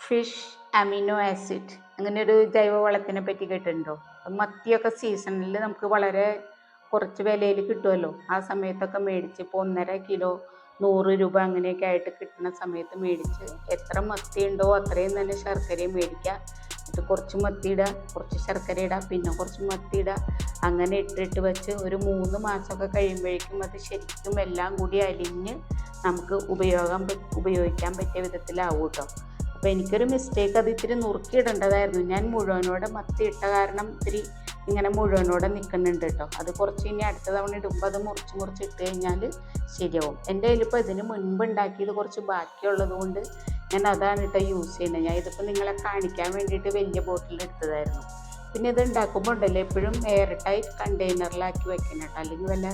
Fish amino acid അങ്ങനെ ഒരു ജൈവവളത്തിനെ പറ്റി കേട്ടിട്ടുണ്ടോ? മത്തിയൊക്കെ സീസണിൽ നമുക്ക് വളരെ കുറച്ച് വിലയിൽ കിട്ടുമല്ലോ. ആ സമയത്തൊക്കെ മേടിച്ച് ഇപ്പോൾ 1.5 കിലോ 100 രൂപ അങ്ങനെയൊക്കെ ആയിട്ട് കിട്ടുന്ന സമയത്ത് മേടിച്ച് എത്ര മത്തി ഉണ്ടോ അത്രയും തന്നെ ശർക്കരയും മേടിക്കുക. എന്നിട്ട് കുറച്ച് മത്തി ഇടുക, കുറച്ച് ശർക്കര ഇടുക, പിന്നെ കുറച്ച് മത്തി ഇടുക. അങ്ങനെ ഇട്ടിട്ട് വെച്ച് ഒരു 3 മാസമൊക്കെ കഴിയുമ്പോഴേക്കും അത് ശരിക്കും എല്ലാം കൂടി അലിഞ്ഞ് നമുക്ക് ഉപയോഗിക്കാൻ പറ്റിയ വിധത്തിലാവും കേട്ടോ. അപ്പോൾ എനിക്കൊരു മിസ്റ്റേക്ക്, അത് ഇത്തിരി നുറുക്കിയിടേണ്ടതായിരുന്നു. ഞാൻ മുഴുവനോടെ മത്തി ഇട്ട കാരണം ഇത്തിരി ഇങ്ങനെ മുഴുവനോടെ നിൽക്കുന്നുണ്ട് കേട്ടോ. അത് കുറച്ച് ഇനി അടുത്ത തവണ ഇടുമ്പോൾ അത് മുറിച്ച് ഇട്ട് കഴിഞ്ഞാൽ ശരിയാവും. എൻ്റെ കയ്യിലിപ്പോൾ ഇതിന് മുൻപ് ഉണ്ടാക്കിയത് കുറച്ച് ബാക്കിയുള്ളത് കൊണ്ട് ഞാൻ അതാണ് കേട്ടോ യൂസ് ചെയ്യുന്നത്. ഞാൻ ഇതിപ്പോൾ നിങ്ങളെ കാണിക്കാൻ വേണ്ടിയിട്ട് വലിയ ബോട്ടിൽ എടുത്തതായിരുന്നു. പിന്നെ ഇത് ഉണ്ടാക്കുമ്പോൾ ഉണ്ടല്ലോ എപ്പോഴും എയർ ടൈറ്റ് കണ്ടെയ്നറിലാക്കി വെക്കണം കേട്ടോ. അല്ലെങ്കിൽ വല്ല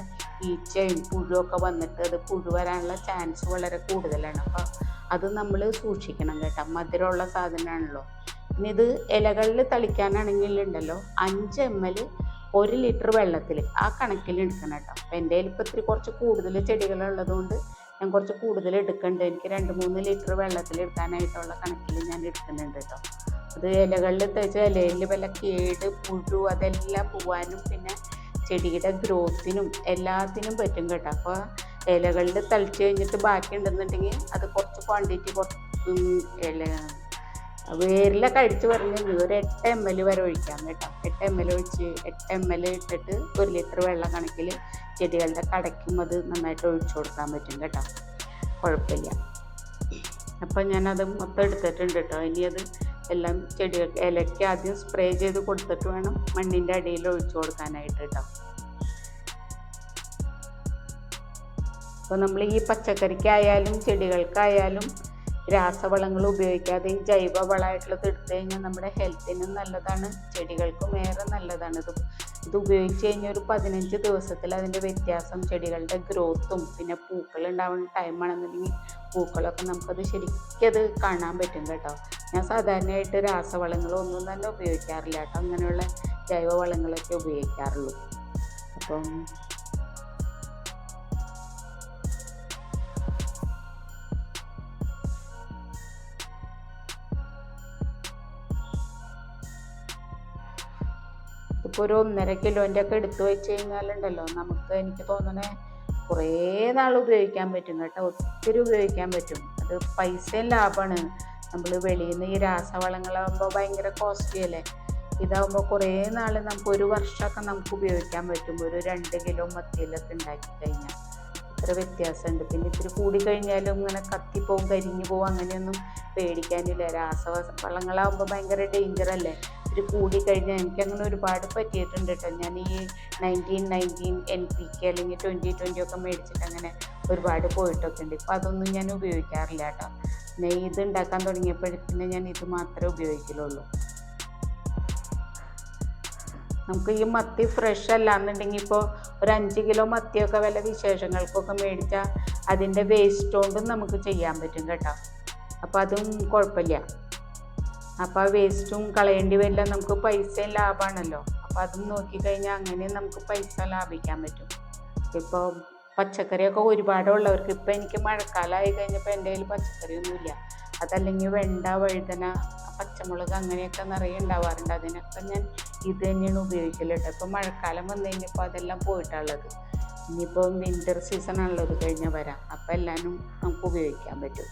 ഈച്ചയും പുഴുവൊക്കെ വന്നിട്ട് അത് പുഴു വരാനുള്ള ചാൻസ് വളരെ കൂടുതലാണ്. അപ്പോൾ അത് നമ്മൾ സൂക്ഷിക്കണം കേട്ടോ. മധുരമുള്ള സാധനമാണല്ലോ. പിന്നെ ഇത് ഇലകളിൽ തളിക്കാനാണെങ്കിൽ ഉണ്ടല്ലോ 5 ml 1 ലിറ്റർ വെള്ളത്തിൽ ആ കണക്കിൽ എടുക്കണം കേട്ടോ. അപ്പോൾ എൻ്റെ കയ്യിൽ ഇപ്പോൾ ഇത്തിരി കുറച്ച് കൂടുതൽ ചെടികളുള്ളത് കൊണ്ട് ഞാൻ കുറച്ച് കൂടുതൽ എടുക്കുന്നുണ്ട്. എനിക്ക് 2-3 ലിറ്റർ വെള്ളത്തിൽ എടുക്കാനായിട്ടുള്ള കണക്കിൽ ഞാൻ എടുക്കുന്നുണ്ട് കേട്ടോ. അത് ഇലകളിൽ തേച്ച് ഇലയിൽ വല്ല കേട് പുഴു അതെല്ലാം പോവാനും പിന്നെ ചെടിയുടെ ഗ്രോത്തിനും എല്ലാത്തിനും പറ്റും കേട്ടോ. അപ്പോൾ ഇലകളിൽ തളിച്ച് കഴിഞ്ഞിട്ട് ബാക്കി ഉണ്ടെന്നുണ്ടെങ്കിൽ അത് കുറച്ച് ക്വാണ്ടിറ്റി വേരിലൊക്കെ അടിച്ച് പറഞ്ഞ് ഒരു 8 ml വരെ ഒഴിക്കാം കേട്ടോ. 8 ml ഒഴിച്ച് 8 ml ഇട്ടിട്ട് 1 ലിറ്റർ വെള്ളം കണക്കിൽ ചെടികളുടെ കടയ്ക്കും അത് നന്നായിട്ട് ഒഴിച്ചു കൊടുക്കാൻ പറ്റും കേട്ടോ. കുഴപ്പമില്ല. അപ്പം ഞാനത് മൊത്തം എടുത്തിട്ടുണ്ട് കേട്ടോ. ഇനി അത് എല്ലാം ചെടികൾക്ക് ഇലയ്ക്ക് ആദ്യം സ്പ്രേ ചെയ്ത് കൊടുത്തിട്ട് വേണം മണ്ണിൻ്റെ അടിയിൽ ഒഴിച്ചു കൊടുക്കാനായിട്ട് കേട്ടോ. അപ്പോൾ നമ്മൾ ഈ പച്ചക്കറിക്കായാലും ചെടികൾക്കായാലും രാസവളങ്ങൾ ഉപയോഗിക്കാതെ ഈ ജൈവവളമായിട്ടുള്ളത് എടുത്തു കഴിഞ്ഞാൽ നമ്മുടെ ഹെൽത്തിനും നല്ലതാണ്, ചെടികൾക്കും ഏറെ നല്ലതാണ്. ഇത് ഉപയോഗിച്ച് കഴിഞ്ഞാൽ ഒരു 15 ദിവസത്തിൽ അതിൻ്റെ വ്യത്യാസം ചെടികളുടെ ഗ്രോത്തും പിന്നെ പൂക്കൾ ഉണ്ടാവുന്ന ടൈമാണെന്നുണ്ടെങ്കിൽ പൂക്കളൊക്കെ നമുക്കത് ശരിക്കത് കാണാൻ പറ്റും കേട്ടോ. ഞാൻ സാധാരണയായിട്ട് രാസവളങ്ങളൊന്നും തന്നെ ഉപയോഗിക്കാറില്ല കേട്ടോ. അങ്ങനെയുള്ള ജൈവവളങ്ങളൊക്കെ ഉപയോഗിക്കാറുള്ളൂ. അപ്പം ഇപ്പോൾ ഒരു 1.5 കിലോൻ്റെ ഒക്കെ എടുത്ത് വെച്ച് കഴിഞ്ഞാലുണ്ടല്ലോ നമുക്ക് എനിക്ക് തോന്നണേ കുറേ നാൾ ഉപയോഗിക്കാൻ പറ്റും കേട്ടോ. ഒത്തിരി ഉപയോഗിക്കാൻ പറ്റും. അത് പൈസയും ലാഭമാണ്. നമ്മൾ വെളിയിൽ നിന്ന് ഈ രാസവളങ്ങളാകുമ്പോൾ ഭയങ്കര കോസ്റ്റ്ലി അല്ലേ. ഇതാകുമ്പോൾ കുറേ നാൾ നമുക്ക് 1 വർഷമൊക്കെ നമുക്ക് ഉപയോഗിക്കാൻ പറ്റും. ഒരു 2 കിലോ മത്തിയിലൊക്കെ ഉണ്ടാക്കി കഴിഞ്ഞാൽ ഇത്ര വ്യത്യാസമുണ്ട്. പിന്നെ ഇത്തിരി കൂടിക്കഴിഞ്ഞാലും ഇങ്ങനെ കത്തിപ്പോവും കരിഞ്ഞു പോവും അങ്ങനെയൊന്നും പേടിക്കാനില്ല. രാസവളങ്ങളാകുമ്പോൾ ഭയങ്കര ഡേഞ്ചറല്ലേ. ഇത്തിരി കൂടിക്കഴിഞ്ഞാൽ എനിക്കങ്ങനെ ഒരുപാട് പറ്റിയിട്ടുണ്ട് കേട്ടോ. ഞാൻ ഈ 19 NPK അല്ലെങ്കിൽ 20 ഒക്കെ മേടിച്ചിട്ട് അങ്ങനെ ഒരുപാട് പോയിട്ടൊക്കെ ഉണ്ട്. ഇപ്പോൾ അതൊന്നും ഞാൻ ഉപയോഗിക്കാറില്ല കേട്ടോ. പിന്നെ ഇത് ഉണ്ടാക്കാൻ തുടങ്ങിയപ്പോഴത്തേന് ഞാൻ ഇത് മാത്രമേ ഉപയോഗിക്കലുള്ളൂ. നമുക്ക് ഈ മത്തി ഫ്രഷ് അല്ലാന്നുണ്ടെങ്കിൽ ഇപ്പോൾ ഒരു 5 കിലോ മത്തിയൊക്കെ വല്ല വിശേഷങ്ങൾക്കൊക്കെ മേടിച്ചാൽ അതിൻ്റെ വേസ്റ്റ് കൊണ്ടും നമുക്ക് ചെയ്യാൻ പറ്റും കേട്ടോ. അപ്പോൾ അതും കുഴപ്പമില്ല. അപ്പോൾ ആ വേസ്റ്റും കളയേണ്ടി വരില്ല. നമുക്ക് പൈസയും ലാഭമാണല്ലോ. അപ്പോൾ അതും നോക്കിക്കഴിഞ്ഞാൽ അങ്ങനെ നമുക്ക് പൈസ ലാഭിക്കാൻ പറ്റും. ഇപ്പോൾ പച്ചക്കറിയൊക്കെ ഒരുപാടുള്ളവർക്ക്, ഇപ്പോൾ എനിക്ക് മഴക്കാലമായി കഴിഞ്ഞപ്പോൾ എൻ്റെ കയ്യിൽ പച്ചക്കറിയൊന്നുമില്ല. അതല്ലെങ്കിൽ വെണ്ട, വഴുതന, പച്ചമുളക് അങ്ങനെയൊക്കെ നിറയെ ഉണ്ടാവാറുണ്ട്. അതിനൊക്കെ ഞാൻ ഇത് തന്നെയാണ് ഉപയോഗിക്കല് കേട്ടോ. ഇപ്പോൾ മഴക്കാലം വന്നു കഴിഞ്ഞപ്പോൾ അതെല്ലാം പോയിട്ടുള്ളത്. ഇനിയിപ്പോൾ വിൻ്റർ സീസണാണുള്ളത് കഴിഞ്ഞാൽ വരാം. അപ്പോൾ എല്ലാവരും നമുക്ക് ഉപയോഗിക്കാൻ പറ്റും.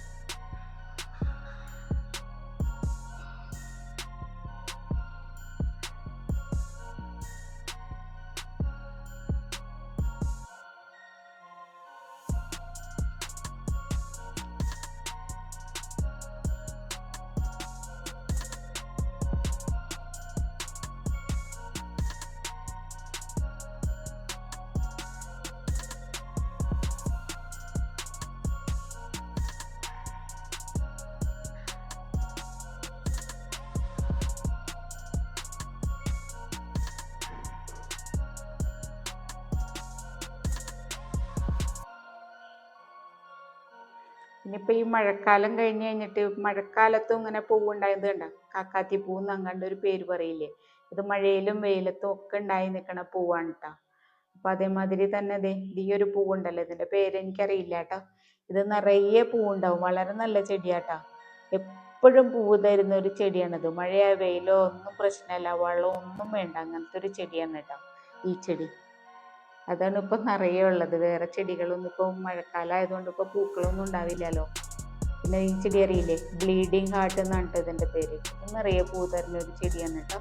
ഇനിയിപ്പോൾ ഈ മഴക്കാലം കഴിഞ്ഞ് കഴിഞ്ഞിട്ട് മഴക്കാലത്തും ഇങ്ങനെ പൂവുണ്ടായത് കണ്ട കാക്കാത്തി പൂന്ന് അങ്ങാണ്ട് ഒരു പേര് പറയില്ലേ. ഇത് മഴയിലും വെയിലത്തും ഒക്കെ ഉണ്ടായി നിൽക്കണ പൂവാണ് കേട്ടോ. അപ്പോൾ അതേമാതിരി തന്നെ ഈ ഒരു പൂവുണ്ടല്ലോ, ഇതിൻ്റെ പേര് എനിക്കറിയില്ല കേട്ടോ. ഇത് നിറയെ പൂവുണ്ടാവും. വളരെ നല്ല ചെടിയാട്ടോ. എപ്പോഴും പൂവ് തരുന്ന ഒരു ചെടിയാണിത്. മഴയോ വെയിലോ ഒന്നും പ്രശ്നമല്ല, വെള്ളമോ ഒന്നും വേണ്ട, അങ്ങനത്തെ ഒരു ചെടിയാണ് കേട്ടോ ഈ ചെടി. അതാണ് ഇപ്പം നിറയെ ഉള്ളത്. വേറെ ചെടികളൊന്നും ഇപ്പോൾ മഴക്കാലം ആയതുകൊണ്ട് ഇപ്പോൾ പൂക്കളൊന്നും ഉണ്ടാവില്ലല്ലോ. പിന്നെ ഈ ചെടി അറിയില്ലേ, ബ്ലീഡിങ് ഹാർട്ട് എന്നാണ് ഇതിൻ്റെ പേര്. ഇത് നിറയെ പൂ തരുന്ന ഒരു ചെടിയാണ് കേട്ടോ.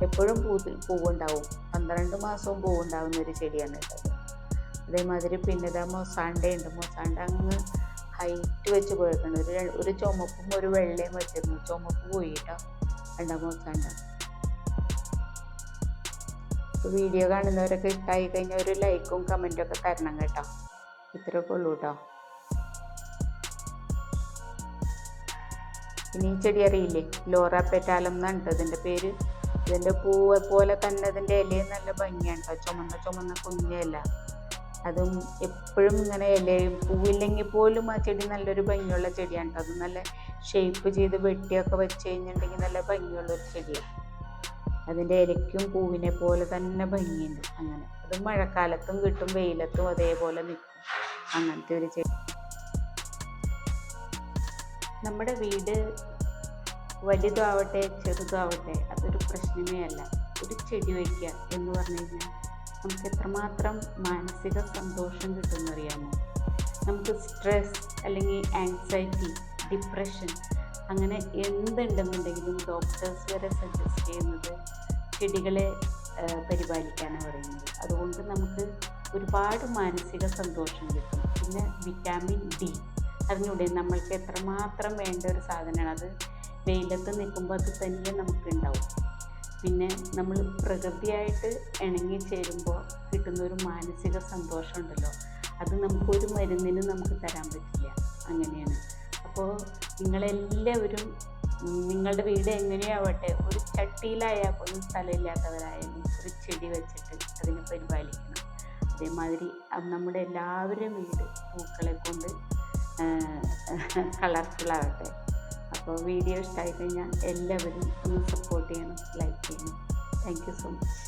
എപ്പോഴും പൂവുണ്ടാവും, 12 മാസവും പൂവുണ്ടാവുന്ന ഒരു ചെടിയാണ് കേട്ടോ. അതേമാതിരി പിന്നെ ഇതാ മൊസാണ്ട ഉണ്ട്. മൊസാണ്ട അങ്ങ് ഹൈറ്റ് വെച്ച് പോയേക്കാണ്. ഒരു ചുമപ്പും ഒരു വെള്ളയും വെച്ചിരുന്നു. ചുമപ്പ് പോയി കേട്ടോ, കണ്ട മൊസാണ്ട. വീഡിയോ കാണുന്നവരൊക്കെ ഇഷ്ടമായി കഴിഞ്ഞാൽ ഒരു ലൈക്കും കമൻറ്റും ഒക്കെ തരണം കേട്ടോ. ഇത്രയൊക്കെ ഉള്ളൂ കേട്ടോ. പിന്നെ ഈ ചെടി അറിയില്ലേ, ലോറ പെറ്റാലം എന്നാണ് ഇതിൻ്റെ പേര്. ഇതിൻ്റെ പൂവ് പോലെ തന്നെ ഇതിൻ്റെ ഇലയും നല്ല ഭംഗിയാണ് കേട്ടോ. ചുമന്ന കുഞ്ഞില. അതും എപ്പോഴും ഇങ്ങനെ ഇലയും പൂവില്ലെങ്കിൽ പോലും ആ ചെടി നല്ലൊരു ഭംഗിയുള്ള ചെടിയാണ് കേട്ടോ. അത് നല്ല ഷേപ്പ് ചെയ്ത് വെട്ടിയൊക്കെ വെച്ച് കഴിഞ്ഞിട്ടുണ്ടെങ്കിൽ നല്ല ഭംഗിയുള്ളൊരു ചെടിയാണ്. അതിൻ്റെ ഇലയ്ക്കും പൂവിനെ പോലെ തന്നെ ഭംഗിയുണ്ട്. അങ്ങനെ അത് മഴക്കാലത്തും കിട്ടും, വെയിലത്തും അതേപോലെ നിൽക്കും. അങ്ങനത്തെ ഒരു ചെടി. നമ്മുടെ വീട് വലുതാവട്ടെ ചെറുതാവട്ടെ അതൊരു പ്രശ്നമേ അല്ല. ഒരു ചെടി വയ്ക്കുക എന്ന് പറഞ്ഞു കഴിഞ്ഞാൽ നമുക്ക് എത്രമാത്രം മാനസിക സന്തോഷം കിട്ടുമെന്നറിയാമോ? നമുക്ക് സ്ട്രെസ് അല്ലെങ്കിൽ ആങ്സൈറ്റി, ഡിപ്രഷൻ അങ്ങനെ എന്തുണ്ടെന്നുണ്ടെങ്കിലും ഡോക്ടേഴ്സ് വരെ സജസ്റ്റ് ചെയ്യുന്നത് ചെടികളെ പരിപാലിക്കാനാണ് പറയുന്നത്. അതുകൊണ്ട് നമുക്ക് ഒരുപാട് മാനസിക സന്തോഷം കിട്ടും. പിന്നെ വിറ്റാമിൻ ഡി അറിഞ്ഞൂടെ, നമ്മൾക്ക് എത്രമാത്രം വേണ്ട ഒരു സാധനമാണ് അത്. വെയിലത്ത് നിൽക്കുമ്പോൾ അത് തന്നെ നമുക്കുണ്ടാവും. പിന്നെ നമ്മൾ പ്രകൃതിയായിട്ട് ഇണങ്ങി ചേരുമ്പോൾ കിട്ടുന്ന ഒരു മാനസിക സന്തോഷം ഉണ്ടല്ലോ, അത് നമുക്കൊരു മരുന്നിനും നമുക്ക് തരാൻ പറ്റില്ല. അങ്ങനെയാണ്. അപ്പോൾ നിങ്ങളെല്ലാവരും നിങ്ങളുടെ വീട് എങ്ങനെയാവട്ടെ, ഒരു ചട്ടിയിലായാൽ പോലും സ്ഥലമില്ലാത്തവരായാലും ഒരു ചെടി വെച്ചിട്ട് അതിനെ പരിപാലിക്കണം. അതേമാതിരി നമ്മുടെ എല്ലാവരുടെയും വീട് പൂക്കളെ കൊണ്ട് കളർഫുള്ളാവട്ടെ. അപ്പോൾ വീഡിയോ ഇഷ്ടമായി കഴിഞ്ഞാൽ എല്ലാവരും ഒന്ന് സപ്പോർട്ട് ചെയ്യണം, ലൈക്ക് ചെയ്യണം. Thank you so much.